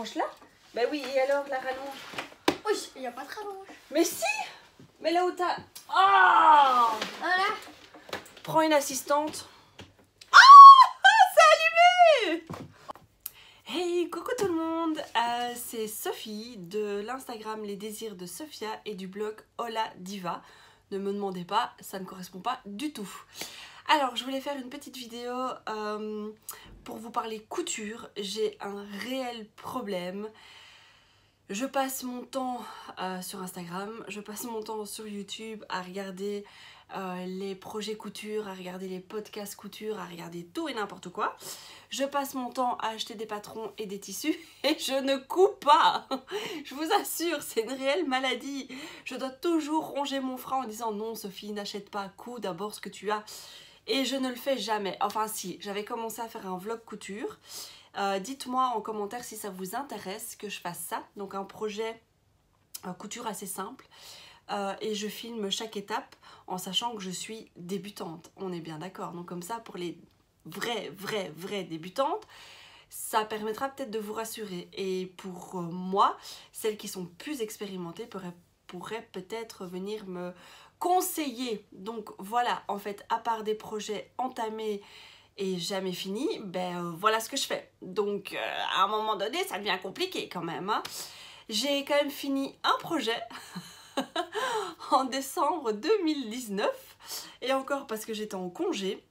rallonge là. Bah oui, et alors la rallonge? Oui, il n'y a pas de rallonge. Mais si! Mais là où t'as... Oh! Voilà. Prends une assistante. Ah! C'est allumé! Hey, coucou tout le monde, c'est Sophie de l'Instagram Les Désirs de Sophia et du blog Hola Diva. Ne me demandez pas, ça ne correspond pas du tout. Alors, je voulais faire une petite vidéo pour vous parler couture. J'ai un réel problème. Je passe mon temps sur Instagram, je passe mon temps sur YouTube à regarder les projets couture, à regarder les podcasts couture, à regarder tout et n'importe quoi. Je passe mon temps à acheter des patrons et des tissus et je ne couds pas. Je vous assure, c'est une réelle maladie. Je dois toujours ronger mon frein en disant non Sophie, n'achète pas, couds d'abord ce que tu as. Et je ne le fais jamais. Enfin si, j'avais commencé à faire un vlog couture. Dites-moi en commentaire si ça vous intéresse que je fasse ça. Donc un projet couture assez simple. Et je filme chaque étape en sachant que je suis débutante. On est bien d'accord. Donc comme ça, pour les vraies débutantes, ça permettra peut-être de vous rassurer. Et pour moi, celles qui sont plus expérimentées pourraient peut-être venir me conseiller. Donc voilà, en fait, à part des projets entamés et jamais finis, voilà ce que je fais. Donc à un moment donné, ça devient compliqué quand même, hein. J'ai quand même fini un projet en décembre 2019 et encore parce que j'étais en congé.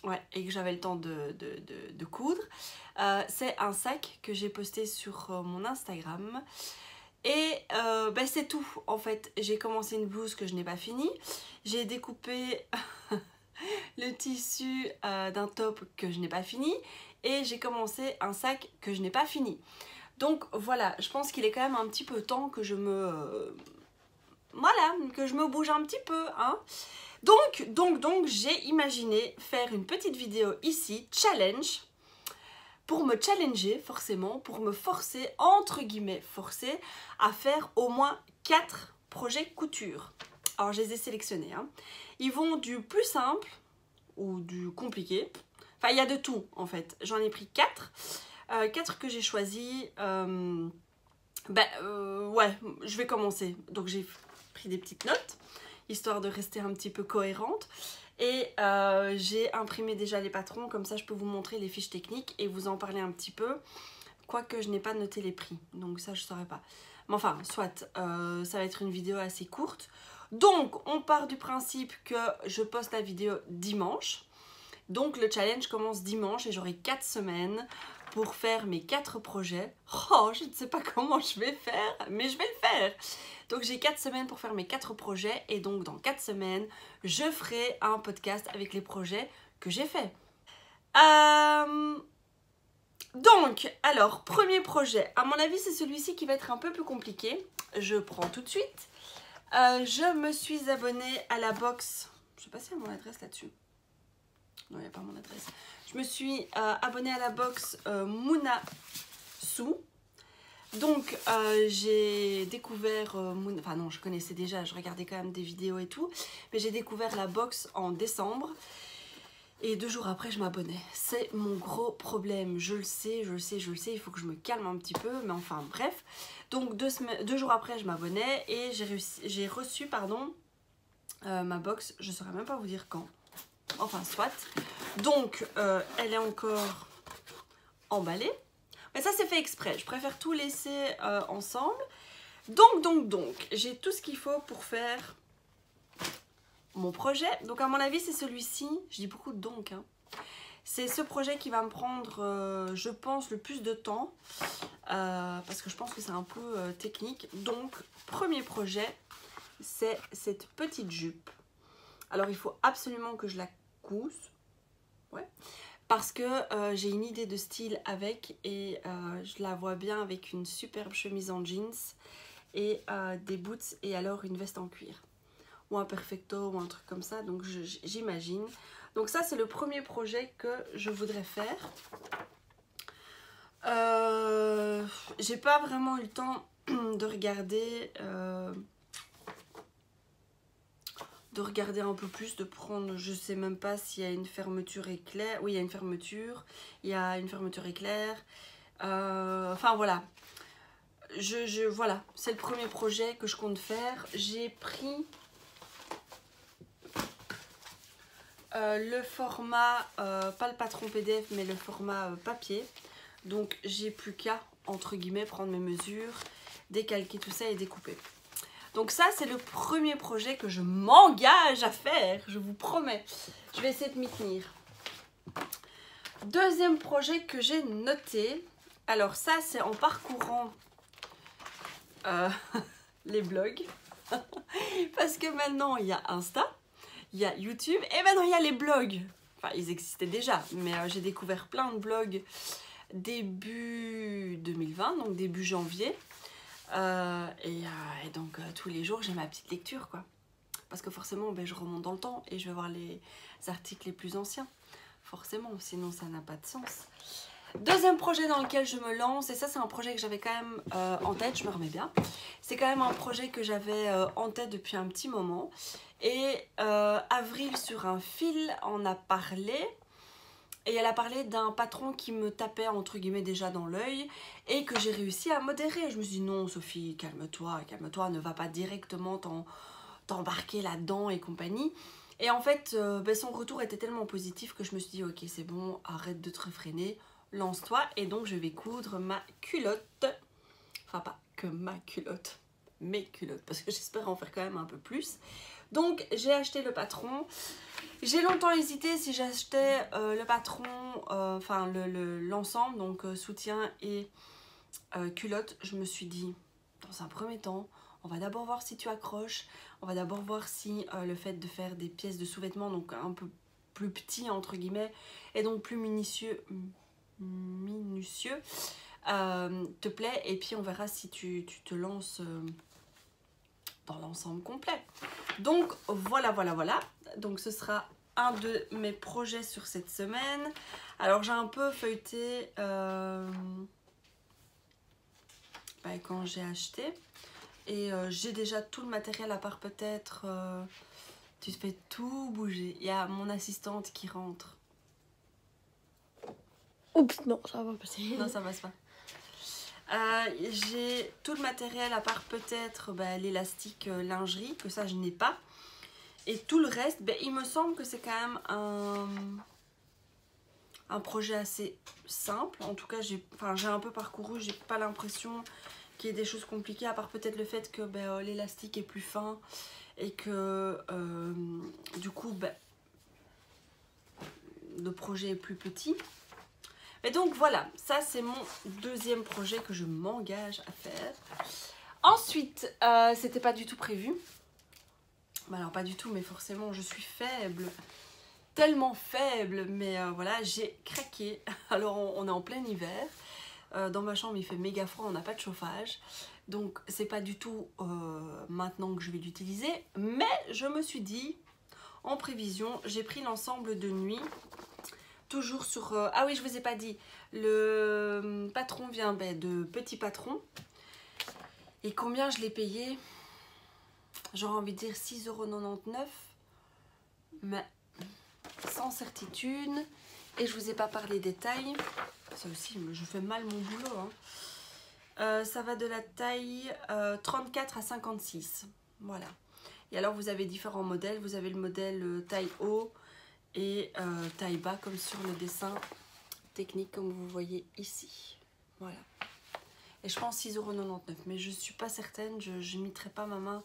Ouais, et que j'avais le temps de coudre. C'est un sac que j'ai posté sur mon Instagram. Et c'est tout en fait. J'ai commencé une blouse que je n'ai pas finie. J'ai découpé le tissu d'un top que je n'ai pas fini. Et j'ai commencé un sac que je n'ai pas fini. Donc voilà, je pense qu'il est quand même un petit peu temps que je me... voilà, que je me bouge un petit peu, hein. Donc, j'ai imaginé faire une petite vidéo ici, challenge, pour me challenger forcément, pour me forcer, entre guillemets, forcer à faire au moins 4 projets couture. Alors, je les ai sélectionnés, hein. Ils vont du plus simple ou du compliqué. Enfin, il y a de tout, en fait. J'en ai pris 4. 4 que j'ai choisis. Ouais, je vais commencer. Donc, j'ai pris des petites notes, histoire de rester un petit peu cohérente. Et j'ai imprimé déjà les patrons, comme ça je peux vous montrer les fiches techniques et vous en parler un petit peu. Quoique je n'ai pas noté les prix, donc ça je ne saurais pas. Mais enfin, soit, ça va être une vidéo assez courte. Donc, on part du principe que je poste la vidéo dimanche. Donc, le challenge commence dimanche et j'aurai 4 semaines pour faire mes 4 projets. Oh, je ne sais pas comment je vais faire, mais je vais le faire. Donc j'ai 4 semaines pour faire mes 4 projets et donc dans 4 semaines, je ferai un podcast avec les projets que j'ai faits. Donc, alors, premier projet. À mon avis, c'est celui-ci qui va être un peu plus compliqué. Je prends tout de suite. Je me suis abonnée à la box. Je ne sais pas s'il y a mon adresse là-dessus. Non, il n'y a pas mon adresse. Je me suis abonnée à la box Mouna Sou. Donc j'ai découvert, enfin non, je connaissais déjà, je regardais quand même des vidéos et tout, mais j'ai découvert la box en décembre et 2 jours après je m'abonnais. C'est mon gros problème, je le sais, il faut que je me calme un petit peu, mais enfin bref. Donc 2 jours après je m'abonnais et j'ai reçu pardon, ma box, je ne saurais même pas vous dire quand, enfin soit. Donc elle est encore emballée. Mais ça c'est fait exprès, je préfère tout laisser ensemble. Donc, j'ai tout ce qu'il faut pour faire mon projet. Donc à mon avis c'est celui-ci, je dis beaucoup de donc, hein. C'est ce projet qui va me prendre, je pense, le plus de temps. Parce que je pense que c'est un peu technique. Donc, premier projet, c'est cette petite jupe. Alors il faut absolument que je la couse. Ouais. Parce que j'ai une idée de style avec et je la vois bien avec une superbe chemise en jeans et des boots et alors une veste en cuir. Ou un perfecto ou un truc comme ça, donc j'imagine. Donc ça c'est le premier projet que je voudrais faire. J'ai pas vraiment eu le temps de regarder... un peu plus, de prendre, je sais même pas s'il y a une fermeture éclair. Oui, il y a une fermeture éclair. Enfin voilà. Voilà, c'est le premier projet que je compte faire. J'ai pris le format, pas le patron PDF, mais le format papier. Donc j'ai plus qu'à, entre guillemets, prendre mes mesures, décalquer tout ça et découper. Donc ça, c'est le premier projet que je m'engage à faire, je vous promets. Je vais essayer de m'y tenir. Deuxième projet que j'ai noté. Alors ça, c'est en parcourant les blogs. Parce que maintenant, il y a Insta, il y a YouTube et maintenant, il y a les blogs. Enfin, ils existaient déjà, mais j'ai découvert plein de blogs début 2020, donc début janvier. Et donc tous les jours j'ai ma petite lecture quoi, parce que forcément je remonte dans le temps et je vais voir les articles les plus anciens, forcément, sinon ça n'a pas de sens. Deuxième projet dans lequel je me lance, et ça c'est un projet que j'avais quand même en tête, je me remets bien, c'est quand même un projet que j'avais en tête depuis un petit moment, et Avril sur un fil en a parlé. Et elle a parlé d'un patron qui me tapait entre guillemets déjà dans l'œil et que j'ai réussi à modérer. Je me suis dit non Sophie, calme-toi, calme-toi, ne va pas directement t'embarquer là-dedans et compagnie. Et en fait, son retour était tellement positif que je me suis dit ok c'est bon, arrête de te réfréner, lance-toi. Et donc je vais coudre ma culotte, enfin pas que ma culotte, mes culottes, parce que j'espère en faire quand même un peu plus. Donc j'ai acheté le patron. J'ai longtemps hésité si j'achetais le patron, enfin l'ensemble, donc soutien et culotte. Je me suis dit, dans un premier temps, on va d'abord voir si tu accroches. On va d'abord voir si le fait de faire des pièces de sous-vêtements, donc un peu plus petit entre guillemets, et donc plus minutieux, te plaît. Et puis on verra si tu te lances dans l'ensemble complet. Donc voilà. Donc ce sera un de mes projets sur cette semaine. Alors j'ai un peu feuilleté quand j'ai acheté. Et j'ai déjà tout le matériel, à part peut-être... tu fais tout bouger. Il y a mon assistante qui rentre. Oups, non, ça va passer. Non, ça passe pas. J'ai tout le matériel, à part peut-être l'élastique lingerie, que ça je n'ai pas. Et tout le reste, il me semble que c'est quand même un projet assez simple. En tout cas, j'ai un peu parcouru, j'ai pas l'impression qu'il y ait des choses compliquées, à part peut-être le fait que l'élastique est plus fin et que du coup le projet est plus petit. Et donc voilà, ça c'est mon deuxième projet que je m'engage à faire. Ensuite, c'était pas du tout prévu. Alors pas du tout, mais forcément je suis faible, tellement faible, mais voilà, j'ai craqué. Alors on est en plein hiver, dans ma chambre il fait méga froid, on n'a pas de chauffage, donc c'est pas du tout maintenant que je vais l'utiliser, mais je me suis dit, en prévision, j'ai pris l'ensemble de nuit, toujours sur... ah oui, je vous ai pas dit, le patron vient de Petit Patron, et combien je l'ai payé? J'aurais envie de dire 6,99 €, mais sans certitude. Et je vous ai pas parlé des tailles. Ça aussi, je fais mal mon boulot. Hein. Ça va de la taille 34 à 56. Voilà. Et alors, vous avez différents modèles. Vous avez le modèle taille haut et taille bas, comme sur le dessin technique, comme vous voyez ici. Voilà. Et je pense 6,99 €. Mais je suis pas certaine. Je ne mettrai pas ma main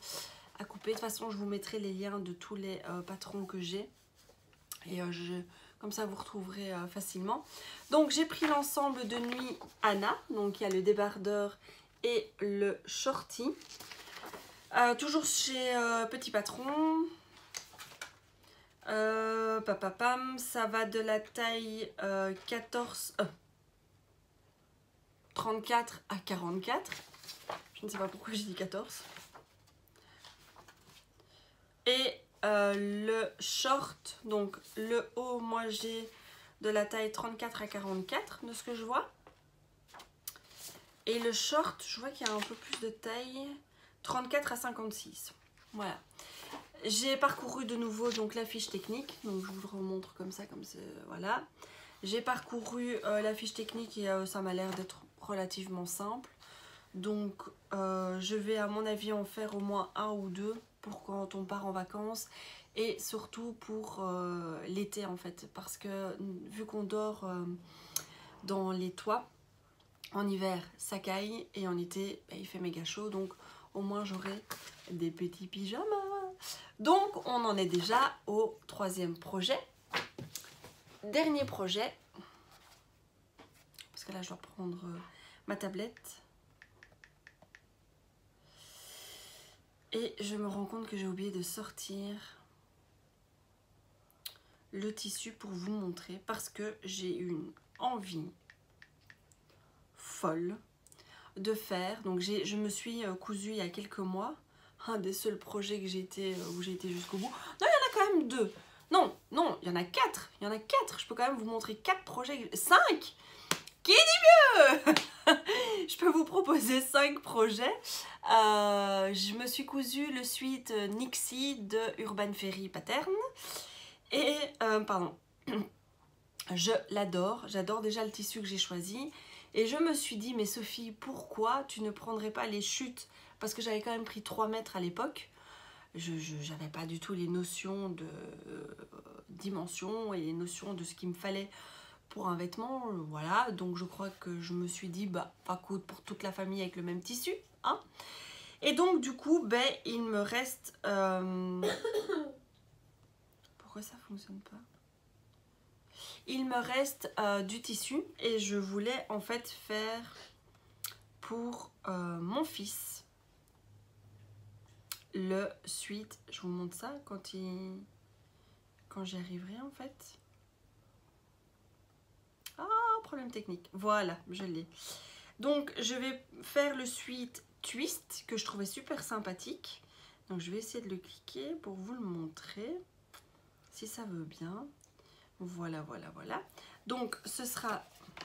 à couper. De toute façon, je vous mettrai les liens de tous les patrons que j'ai. Et comme ça, vous retrouverez facilement. Donc, j'ai pris l'ensemble de nuit Anna. Donc, il y a le débardeur et le shorty. Toujours chez Petit Patron. Ça va de la taille 34 à 44. Je ne sais pas pourquoi j'ai dit 14. Et le short, donc le haut, moi j'ai de la taille 34 à 44 de ce que je vois. Et le short, je vois qu'il y a un peu plus de taille, 34 à 56. Voilà. J'ai parcouru de nouveau donc la fiche technique, donc je vous le remontre comme ça, voilà. J'ai parcouru la fiche technique et ça m'a l'air d'être relativement simple. Donc je vais à mon avis en faire au moins un ou deux pour quand on part en vacances. Et surtout pour l'été en fait. Parce que vu qu'on dort dans les toits, en hiver ça caille et en été bah, il fait méga chaud. Donc au moins j'aurai des petits pyjamas. Donc on en est déjà au troisième projet. Dernier projet. Parce que là je dois prendre ma tablette. Et je me rends compte que j'ai oublié de sortir le tissu pour vous montrer. Parce que j'ai une envie folle de faire. Donc je me suis cousue il y a quelques mois. Un des seuls projets que où j'ai été jusqu'au bout. Non, il y en a quand même deux. Non, non, il y en a quatre. Il y en a quatre. Je peux quand même vous montrer 4 projets. 5 ! Qui dit mieux? Je peux vous proposer 5 projets. Je me suis cousu le sweat Nixie de Urban Fairy Pattern. Et, pardon, je l'adore. J'adore déjà le tissu que j'ai choisi. Et je me suis dit, mais Sophie, pourquoi tu ne prendrais pas les chutes? Parce que j'avais quand même pris 3 mètres à l'époque. Je n'avais pas du tout les notions de dimension et les notions de ce qu'il me fallait pour un vêtement. Voilà, donc je crois que je me suis dit, bah, pas coûte pour toute la famille avec le même tissu. Hein. Et donc, du coup, ben, il me reste... Pourquoi ça fonctionne pas? Il me reste du tissu et je voulais en fait faire pour mon fils le sweat. Je vous montre ça quand j'y arriverai en fait. Ah, problème technique. Voilà, je l'ai. Donc je vais faire le sweat twist que je trouvais super sympathique. Donc je vais essayer de le cliquer pour vous le montrer si ça veut bien. Voilà, voilà, voilà. Donc ce sera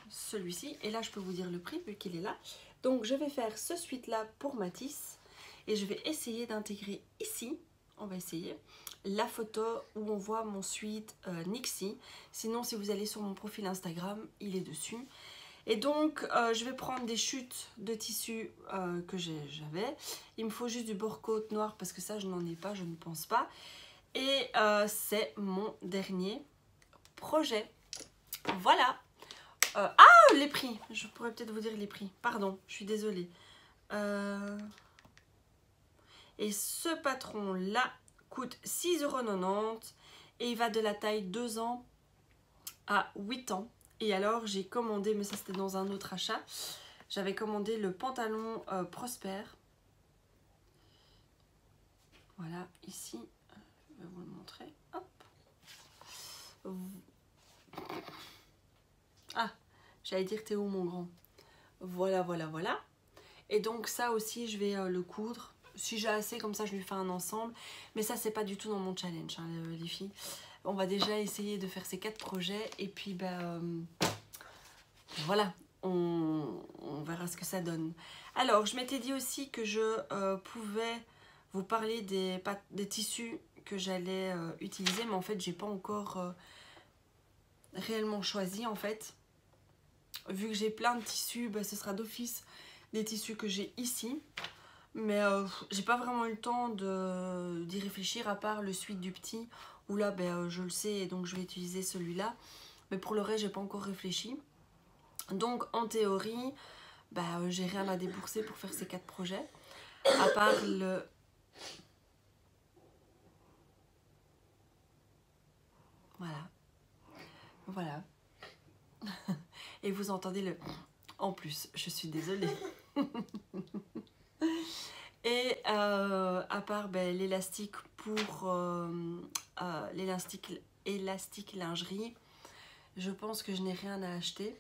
celui-ci. Et là je peux vous dire le prix vu qu'il est là. Donc je vais faire ce sweat là pour Mathis. Et je vais essayer d'intégrer ici, on va essayer, la photo où on voit mon sweat Nixie. Sinon, si vous allez sur mon profil Instagram, il est dessus. Et donc, je vais prendre des chutes de tissu que j'avais. Il me faut juste du bord-côte noir parce que ça, je n'en ai pas, je ne pense pas. Et c'est mon dernier projet. Voilà. Ah, les prix. Je pourrais peut-être vous dire les prix. Pardon, je suis désolée. Et ce patron-là coûte 6,90 € et il va de la taille 2 ans à 8 ans. Et alors j'ai commandé, mais ça c'était dans un autre achat, j'avais commandé le pantalon Prosper. Voilà, ici, je vais vous le montrer. Hop. Ah, j'allais dire t'es où mon grand? Voilà, voilà, voilà. Et donc ça aussi je vais le coudre. Si j'ai assez, comme ça je lui fais un ensemble. Mais ça c'est pas du tout dans mon challenge hein, les filles. On va déjà essayer de faire ces 4 projets. Et puis voilà, on verra ce que ça donne. Alors je m'étais dit aussi que je pouvais vous parler des tissus que j'allais utiliser. Mais en fait j'ai pas encore réellement choisi en fait. Vu que j'ai plein de tissus, ce sera d'office des tissus que j'ai ici. Mais j'ai pas vraiment eu le temps d'y réfléchir à part le sweat du petit où là je le sais et donc je vais utiliser celui-là. Mais pour le reste j'ai pas encore réfléchi. Donc en théorie j'ai rien à débourser pour faire ces 4 projets. À part le... Voilà. Voilà. Et vous entendez le... En plus, je suis désolée. Et à part l'élastique pour l'élastique lingerie, je pense que je n'ai rien à acheter.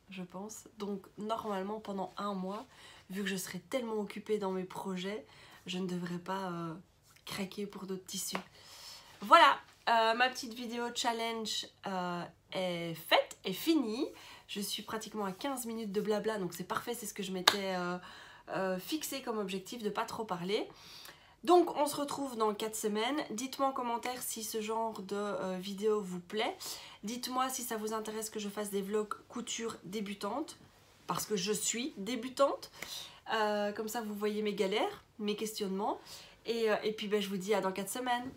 Je pense. Donc normalement pendant un mois, vu que je serai tellement occupée dans mes projets, je ne devrais pas craquer pour d'autres tissus. Voilà, ma petite vidéo challenge est faite, est finie. Je suis pratiquement à 15 minutes de blabla, donc c'est parfait, c'est ce que je m'étais... fixé comme objectif de pas trop parler. Donc on se retrouve dans 4 semaines. Dites-moi en commentaire si ce genre de vidéo vous plaît. Dites-moi si ça vous intéresse que je fasse des vlogs couture débutante. Parce que je suis débutante. Comme ça vous voyez mes galères, mes questionnements. Et puis je vous dis à dans 4 semaines.